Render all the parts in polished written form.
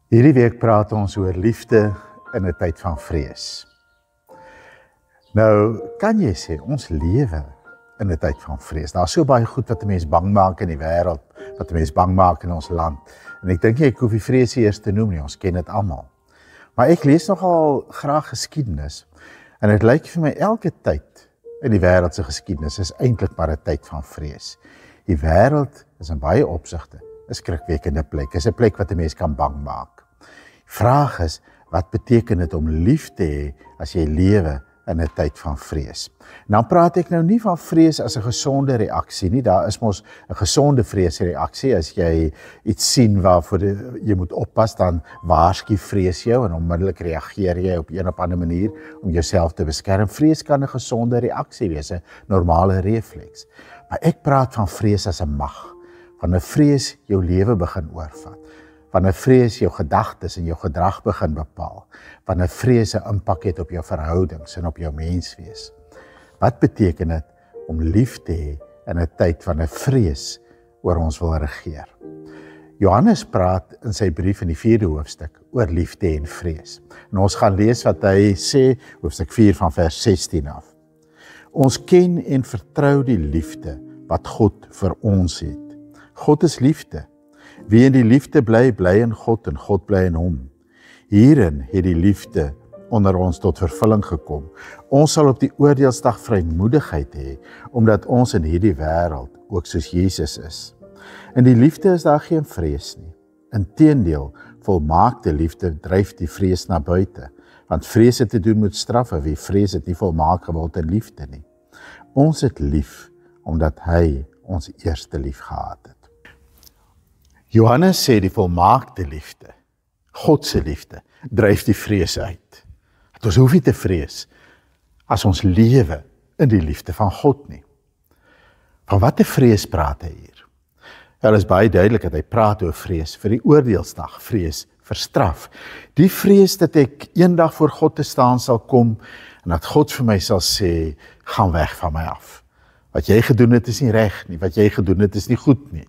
Hierdie week praat ons oor liefde in 'n tyd van vrees. Nou, kan jy sê, ons lewe in 'n tyd van vrees. Daar's so baie goed wat 'n mens bang maak in die wêreld, wat 'n mens bang maak in ons land. En ek dink ek hoef die vrees eers te noem nie, ons ken dit almal. Maar ek lees nogal graag geskiedenis, en dit lyk vir my elke tyd in die wêreld se geskiedenis is eintlik maar 'n tyd van vrees. Die wêreld is in baie opsigte 'n skrikwekkende plek, is 'n plek wat 'n mens kan bang maak. Die vraag is, wat beteken dit om lief te hê as jy lewe in 'n tyd van vrees? En dan praat ek nou nie van vrees as 'n gesonde reaksie nie, daar is mos 'n gesonde vreesreaksie, as jy iets sien waarvoor jy moet oppas, dan waarsku vrees jou en onmiddellik reageer jy op een of ander manier om jouself te beskerm. Vrees kan 'n gesonde reaksie wees, 'n normale refleks. Maar ek praat van vrees as 'n mag, van 'n vrees jou lewe begin oorvat, van 'n vrees jou gedagtes en jou gedrag begin bepaal, van 'n vrees 'n impak het op jou verhoudings en op jou menswees. Wat beteken dit om lief te hê in 'n tyd van 'n vrees oor ons wil regeer? Johannes praat in sy brief in die 4de hoofstuk oor liefde en vrees. En ons gaan lees wat hy sê, hoofstuk 4 van vers 16 af. Ons ken en vertrou die liefde wat God vir ons het. God is liefde. Wie in die liefde bly, bly in God en God bly in hom. Hierin het die liefde onder ons tot vervulling gekom. Ons sal op die oordeelsdag vrymoedigheid hê, omdat ons in hierdie wêreld ook soos Jesus is. In die liefde is daar geen vrees nie. Inteendeel, volmaakte liefde dryf die vrees na buite, want vrees het te doen met straf, en wie vrees het nie volmaak geword in liefde nie. Ons het lief, omdat hy ons eerste lief gehad het. Johannes sê die volmaakte liefde, God se liefde, dryf die vrees uit. Dat ons hoef nie te vrees as ons lewe in die liefde van God nie. Van watter vrees praat hy hier? Dit is baie duidelik dat hy praat oor vrees vir die oordeelsdag, vrees vir straf. Die vrees dat ek eendag voor God te staan sal kom en dat God vir my sal sê, gaan weg van my af. Wat jy gedoen het is nie reg nie, wat jy gedoen het is nie goed nie.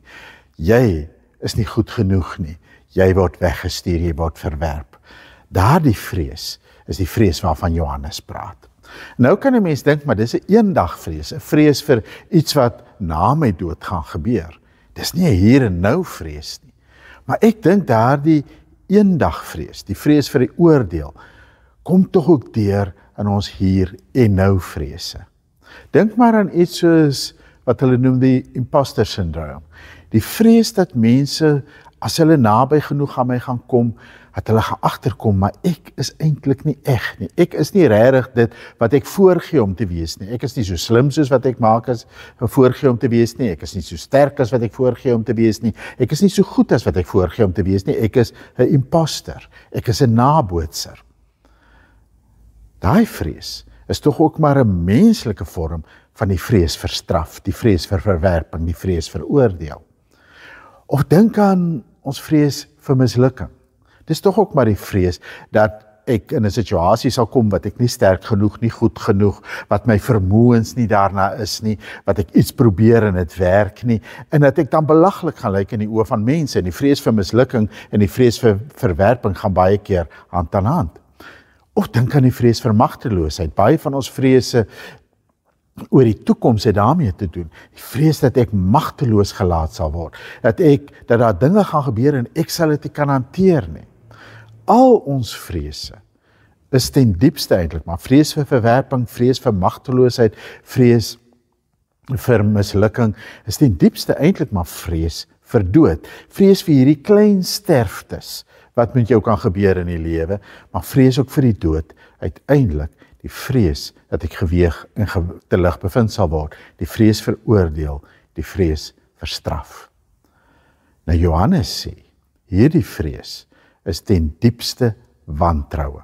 Jy is nie goed genoeg nie. Jy word weggestuur, jy word verwerp. Daardie vrees is die vrees waarvan Johannes praat. Nou kan 'n mens dink, maar dis 'n eendag vrees, 'n vrees vir iets wat na my dood gaan gebeur. Dis nie 'n hier en nou vrees nie. Maar ek dink daardie eendag vrees, die vrees vir die oordeel, kom tog ook deur in ons hier en nou vrese. Dink maar aan iets soos wat hulle noem die imposter syndroom. Die vrees dat mense, as hulle naby genoeg aan my gaan kom, dat hulle gaan agterkom, maar ek is eintlik nie eg nie. Ek is nie regtig dit wat ek voorgee om te wees nie. Ek is nie so slim soos wat ek maak as voorgee om te wees nie. Ek is nie so sterk as wat ek voorgee om te wees nie. Ek is nie so goed as wat ek voorgee om te wees nie. Ek is 'n imposter. Ek is 'n nabootser. Daai vrees is tog ook maar 'n menslike vorm van die vrees vir straf, die vrees vir verwerping, die vrees vir oordeel. Of dink aan ons vrees vir mislukking. Dis tog ook maar die vrees dat ek in 'n situasie sal kom wat ek nie sterk genoeg, nie goed genoeg, wat my vermoëns nie daarna is nie, wat ek iets probeer en dit werk nie, en dat ek dan belaglik gaan lyk in die oë van mense, en die vrees vir mislukking en die vrees vir verwerping gaan baie keer hand aan hand. Of dink aan die vrees vir magteloosheid. Baie van ons vrese oor die toekoms het daarmee te doen. Die vrees dat ek magteloos gelaat sal word, dat daar dinge gaan gebeur en ek sal dit nie kan hanteer nie. Al ons vrese is ten diepste eintlik maar vrees vir verwerping, vrees vir magteloosheid, vrees vir mislukking, is ten diepste eintlik maar vrees vir dood. Vrees vir hierdie klein sterftes wat met jou kan gebeur in die lewe, maar vrees ook vir die dood, uiteindelik die vrees dat ek geweeg en te lig bevind sal word, die vrees vir oordeel, die vrees vir straf. Nou Johannes sê, hierdie vrees is ten diepste wantroue.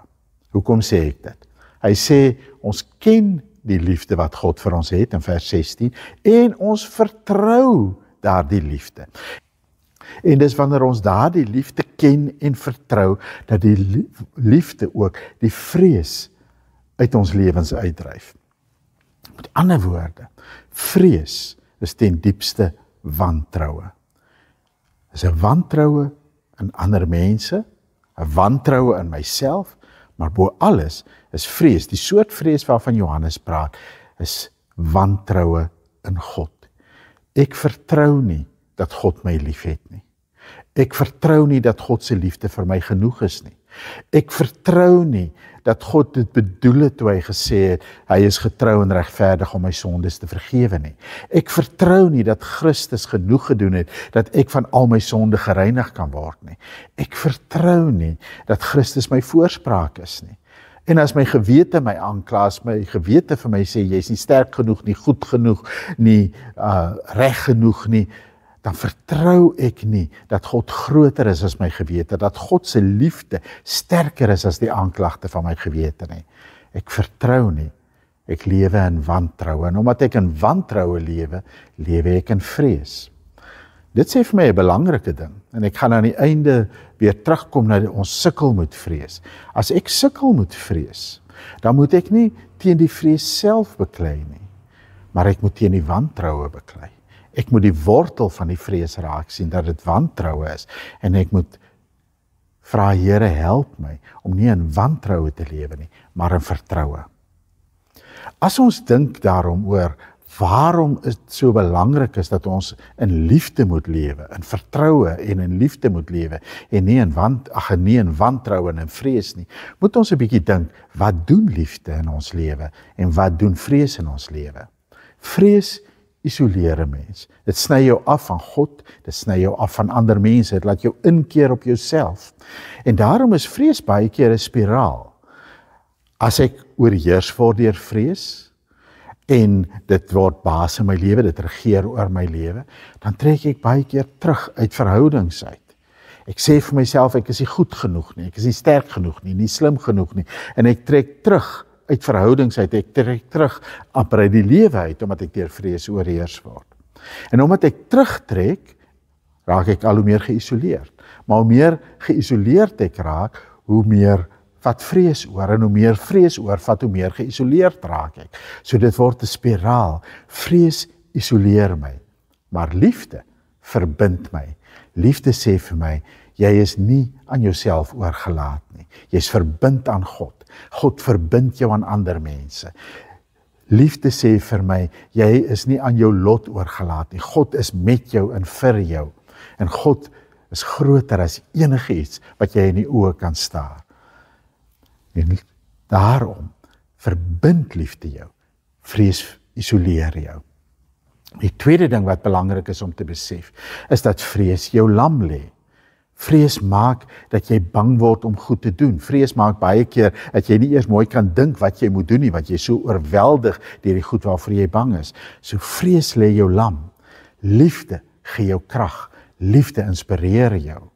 Hoekom sê ek dit? Hy sê, ons ken die liefde wat God vir ons het, in vers 16, en ons vertrou daardie liefde. En dis wanneer ons daardie liefde ken en vertrou, dat die liefde ook die vrees uit ons lewens uitdryf. Met ander woorde, vrees is ten diepste wantroue. Is 'n wantroue in ander mense, 'n wantroue in myself, maar bo alles is vrees, die soort vrees waarvan Johannes praat, is wantroue in God. Ek vertrou nie dat God my liefhet nie. Ek vertrou nie dat God se liefde vir my genoeg is nie. Ek vertrou nie dat God dit bedoel het toe hy gesê het, hy is getrou en regverdig om my sondes te vergewe nie. Ek vertrou nie dat Christus genoeg gedoen het, dat ek van al my sonde gereinig kan word nie. Ek vertrou nie dat Christus my voorspraak is nie. En as my gewete my aankla, as my gewete vir my sê, jy is nie sterk genoeg nie, goed genoeg nie, reg genoeg nie, dan vertrou ek nie dat God groter is as my gewete, dat God se liefde sterker is as die aanklagte van my gewete nie. Ek vertrou nie, ek lewe in wantroue, en omdat ek in wantroue lewe, lewe ek in vrees. Dit sê vir my 'n belangrike ding, en ek gaan aan die einde weer terugkom na ons sukkel met vrees. As ek sukkel met vrees, dan moet ek nie teen die vrees self beklei nie, maar ek moet teen die wantroue beklei. Ek moet die wortel van die vrees raak sien, dat dit wantroue is, en ek moet vra, Here, help my om nie in wantroue te lewe nie, maar in vertroue. As ons dink daarom oor waarom dit so belangrik is dat ons in liefde moet lewe, in vertroue en in liefde moet lewe, en nie in wantroue en in vrees nie, moet ons 'n bietjie dink, wat doen liefde in ons lewe, en wat doen vrees in ons lewe? Vrees isoleer 'n mens. Dit sny jou af van God, dit sny jou af van ander mense, dit laat jou inkeer op jouself. En daarom is vrees baie keer 'n spiraal. As ek oorheers word deur vrees, en dit word baas in my lewe, dit regeer oor my lewe, dan trek ek baie keer terug uit verhoudings uit. Ek sê vir myself, ek is nie goed genoeg nie, ek is nie sterk genoeg nie slim genoeg nie, en ek trek terug uit verhoudings uit, ek trek terug amper uit die lewe uit, omdat ek deur vrees oorheers word. En omdat ek terugtrek, raak ek al hoe meer geïsoleerd. Maar hoe meer geïsoleerd ek raak, hoe meer vat vrees oor, en hoe meer vrees oor, vat hoe meer geïsoleerd raak ek. So dit word 'n spiraal. Vrees isoleer my, maar liefde verbind my. Liefde sê vir my, jy is nie aan jouself oorgelaat nie. Jy is verbind aan God. God verbind jou aan ander mense. Liefde sê vir my, jy is nie aan jou lot oorgelaat nie. God is met jou en vir jou. En God is groter as enige iets wat jy in die oë kan staar. En daarom verbind liefde jou. Vrees isoleer jou. Die tweede ding wat belangrik is om te besef, is dat vrees jou lam lê. Vrees maak dat jy bang word om goed te doen. Vrees maak baie keer dat jy nie eers mooi kan dink wat jy moet doen nie, want jy is so oorweldig deur die goed waarvoor jy bang is. So vrees lê jou lam. Liefde gee jou krag. Liefde inspireer jou.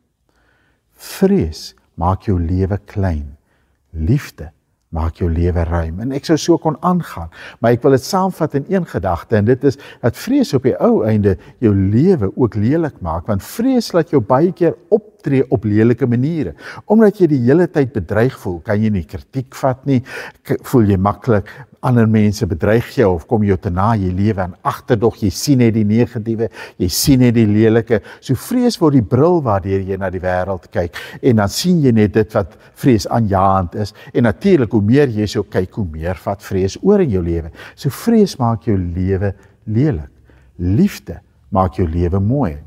Vrees maak jou lewe klein. Liefde maak jou lewe ruim. En ek sou so kon aangaan, maar ek wil dit saamvat in een gedagte, en dit is dat vrees op die ou einde jou lewe ook lelik maak, want vrees laat jou baie keer optree op lelike maniere. Omdat jy die hele tyd bedreig voel, kan jy nie kritiek vat nie, voel jy maklik, ander mense bedreig jou of kom jou te na, jy lewe in agterdog, jy sien net die negatiewe, jy sien net die lelike. So vrees word die bril waardeur jy na die wêreld kyk, en dan sien jy net dit wat vrees aanjaend is, en natuurlik hoe meer jy so kyk, hoe meer vat vrees oor in jou lewe. So vrees maak jou lewe lelik. Liefde maak jou lewe mooi.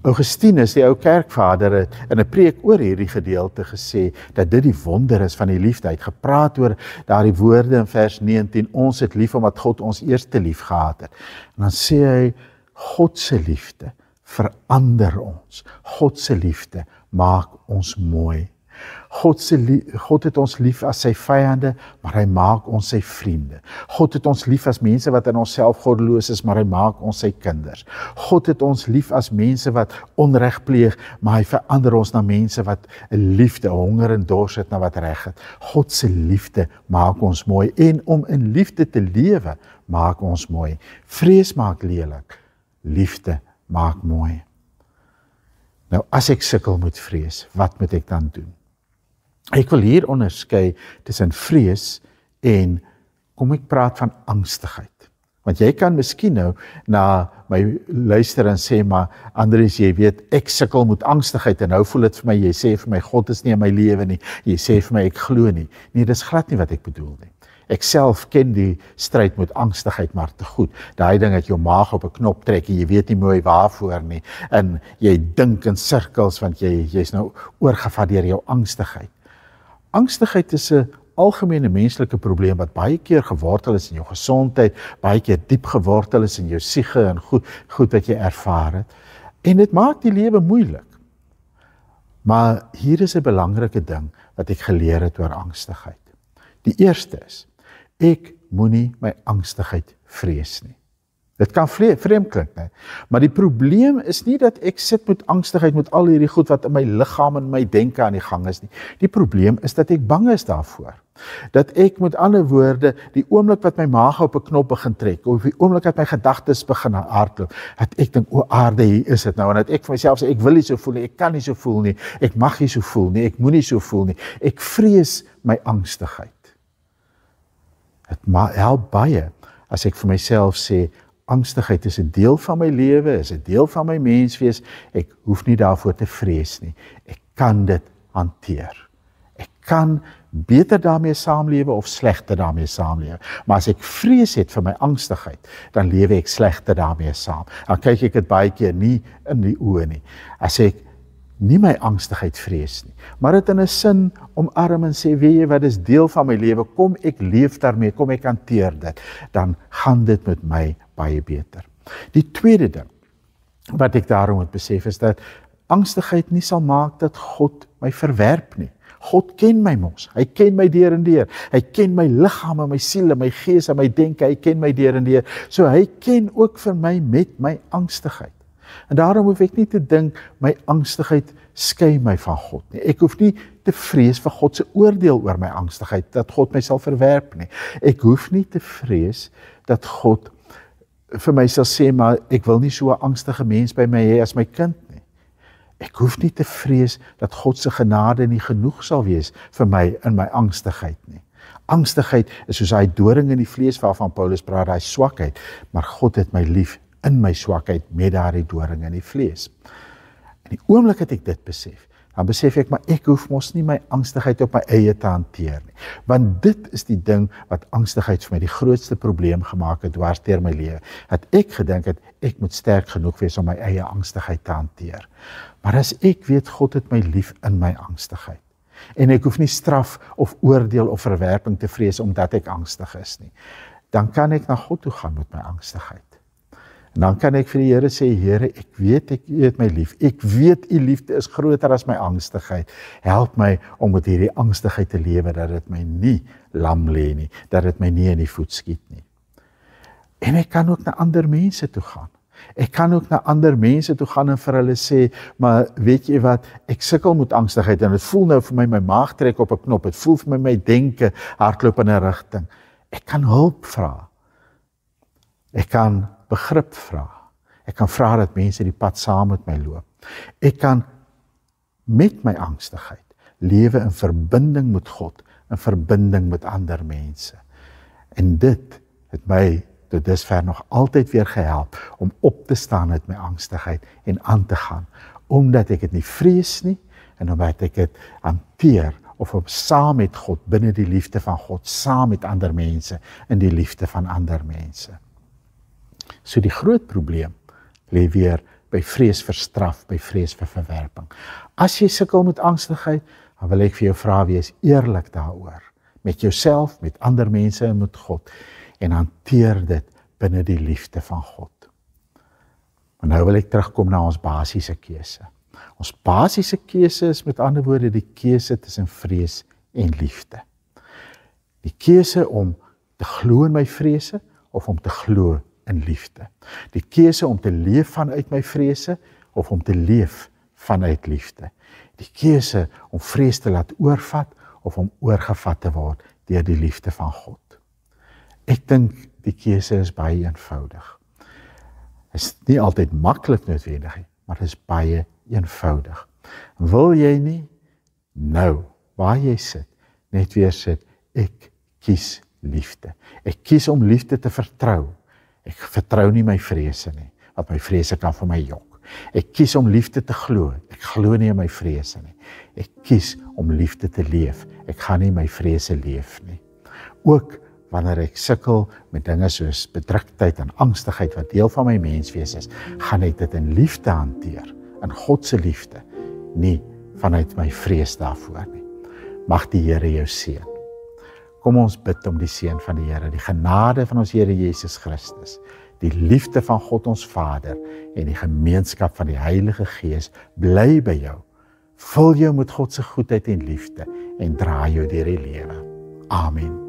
Augustinus, die ou kerkvader, het in 'n preek oor hierdie gedeelte gesê, dat dit die wonder is van die liefde. Hy het gepraat oor daardie woorde in vers 19, ons het lief omdat God ons eerste lief gehad het. En dan sê hy, God se liefde verander ons. God se liefde maak ons mooi. God het ons lief as sy vyande, maar hy maak ons sy vriende. God het ons lief as mense wat in onsself goddeloos is, maar hy maak ons sy kinders. God het ons lief as mense wat onreg pleeg, maar hy verander ons na mense wat 'n liefde, honger en dors het na wat reg het. God se liefde maak ons mooi, en om in liefde te lewe, maak ons mooi. Vrees maak lelik, liefde maak mooi. Nou, as ek sukkel met vrees, wat moet ek dan doen? Ek wil hier onderskei tussen vrees en, kom ek praat van angstigheid. Want jy kan miskien nou na my luister en sê, maar Andries, jy weet, ek sukkel met angstigheid en nou voel dit vir my, jy sê vir my, God is nie in my lewe nie, jy sê vir my, ek glo nie. Nee, dis glad nie wat ek bedoel nie. Ek self ken die stryd met angstigheid maar te goed. Daai ding dat jou maag op 'n knop trek en jy weet nie mooi waarvoor nie. En jy dink in sirkels want jy's nou oorgevat deur jou angstigheid. Angstigheid is 'n algemene menslike probleem wat baie keer gewortel is in jou gesondheid, baie keer diep gewortel is in jou siege en goed wat jy ervaar het. En dit maak die lewe moeilik. Maar hier is 'n belangrike ding wat ek geleer het oor angstigheid. Die eerste is, ek moenie my angstigheid vrees nie. Dit kan vreemd klink, nee. Maar die probleem is nie dat ek sit met angstigheid met al hierdie goed wat in my liggaam en my denke aan die gang is nie. Die probleem is dat ek bang is daarvoor. Dat ek met ander woorde, die oomblik wat my maag op 'n knop begin trek, of die oomblik wat my gedagtes begin hardloop, dat ek dink, o aarde, hier is dit nou, en dat ek vir myself sê, ek wil nie so voel nie, ek kan nie so voel nie, ek mag nie so voel nie, ek moenie so voel nie. Ek vrees my angstigheid. Het help baie as ek vir myself sê, angstigheid is 'n deel van my lewe, is 'n deel van my menswees, ek hoef nie daarvoor te vrees nie. Ek kan dit hanteer. Ek kan beter daarmee saamlewe of slegter daarmee saamlewe. Maar as ek vrees het vir my angstigheid, dan lewe ek slegter daarmee saam. Dan kyk ek dit baie keer nie in die oë nie. As ek nie my angstigheid vrees nie, maar dit in 'n sin omarm en sê, weet jy wat, is deel van my lewe, kom ek leef daarmee, kom ek hanteer dit, dan gaan dit met my baie beter. Die tweede ding wat ek daarom moet besef is dat angstigheid nie sal maak dat God my verwerp nie. God ken my mos, hy ken my deur en deur, hy ken my liggaam en my siel en my gees en my denke, hy ken my deur en deur, so hy ken ook vir my met my angstigheid. En daarom hoef ek nie te dink, my angstigheid skei my van God nie. Ek hoef nie te vrees vir God se oordeel oor my angstigheid, dat God my sal verwerp nie. Ek hoef nie te vrees dat God vir my sal sê, maar ek wil nie so 'n angstige mens by my hê as my kind nie. Ek hoef nie te vrees dat God se genade nie genoeg sal wees vir my in my angstigheid nie. Angstigheid is soos daai doring in die vlees waarvan Paulus praat, daai swakheid, maar God het my lief in my swakheid met daardie doring in die vlees. En die oomblik dat ek dit besef, dan besef ek, maar ek hoef mos nie my angstigheid op my eie te hanteer nie. Want dit is die ding wat angstigheid vir my die grootste probleem gemaak het dwars deur my lewe. Dat ek gedink het, ek moet sterk genoeg wees om my eie angstigheid te hanteer. Maar as ek weet, God het my lief in my angstigheid. En ek hoef nie straf of oordeel of verwerping te vrees omdat ek angstig is nie. Dan kan ek na God toe gaan met my angstigheid. En dan kan ek vir die Here sê, Here, ek weet U het my lief. Ek weet U liefde is groter as my angstigheid. Help my om met hierdie angstigheid te lewe, dat dit my nie lam lê nie, dat dit my nie in die voet skiet nie. En ek kan ook na ander mense toe gaan. Ek kan ook na ander mense toe gaan en vir hulle sê, maar weet jy wat, ek sukkel met angstigheid en dit voel nou vir my maag trek op 'n knop, dit voel vir my denke hardloop in 'n rigting. Ek kan hulp vra. Ek kan begrip vra. Ek kan vra dat mense die pad saam met my loop. Ek kan met my angstigheid lewe in verbinding met God, in verbinding met ander mense. En dit het my tot dusver nog altyd weer gehelp om op te staan met my angstigheid en aan te gaan, omdat ek dit nie vrees nie en omdat ek dit hanteer of op saam met God, binne die liefde van God, saam met ander mense in die liefde van ander mense. So die groot probleem lê weer by vrees vir straf, by vrees vir verwerping. As jy sukkel met angstigheid, dan wil ek vir jou vra, wees eerlik daaroor, met jouself, met ander mense en met God, en hanteer dit binne die liefde van God. Maar nou wil ek terugkom na ons basiese keuse. Ons basiese keuse is met ander woorde die keuse tussen vrees en liefde. Die keuse om te glo in my vrese of om te glo in liefde. Die keuse om te leef vanuit my vrese of om te leef vanuit liefde. Die keuse om vrees te laat oorvat of om oorgevat te word deur die liefde van God. Ek dink die keuse is baie eenvoudig. Is nie altyd maklik noodwendig, maar is baie eenvoudig. Wil jy nie nou, waar jy sit, net weer sit, ek kies liefde. Ek kies om liefde te vertrou. Ek vertrou nie my vrese nie, want my vrese kan vir my jok. Ek kies om liefde te glo, ek glo nie in my vrese nie. Ek kies om liefde te leef, ek gaan nie my vrese leef nie. Ook wanneer ek sukkel met dinge soos bedruktheid en angstigheid wat deel van my menswees is, gaan ek dit in liefde hanteer, in God se liefde, nie vanuit my vrees daarvoor nie. Mag die Here jou seën. Kom ons bid om die seën van die Here, die genade van ons Here Jesus Christus, die liefde van God ons Vader en die gemeenskap van die Heilige Gees bly by jou. Vul jou met God se goedheid en liefde en dra jou deur die lewe. Amen.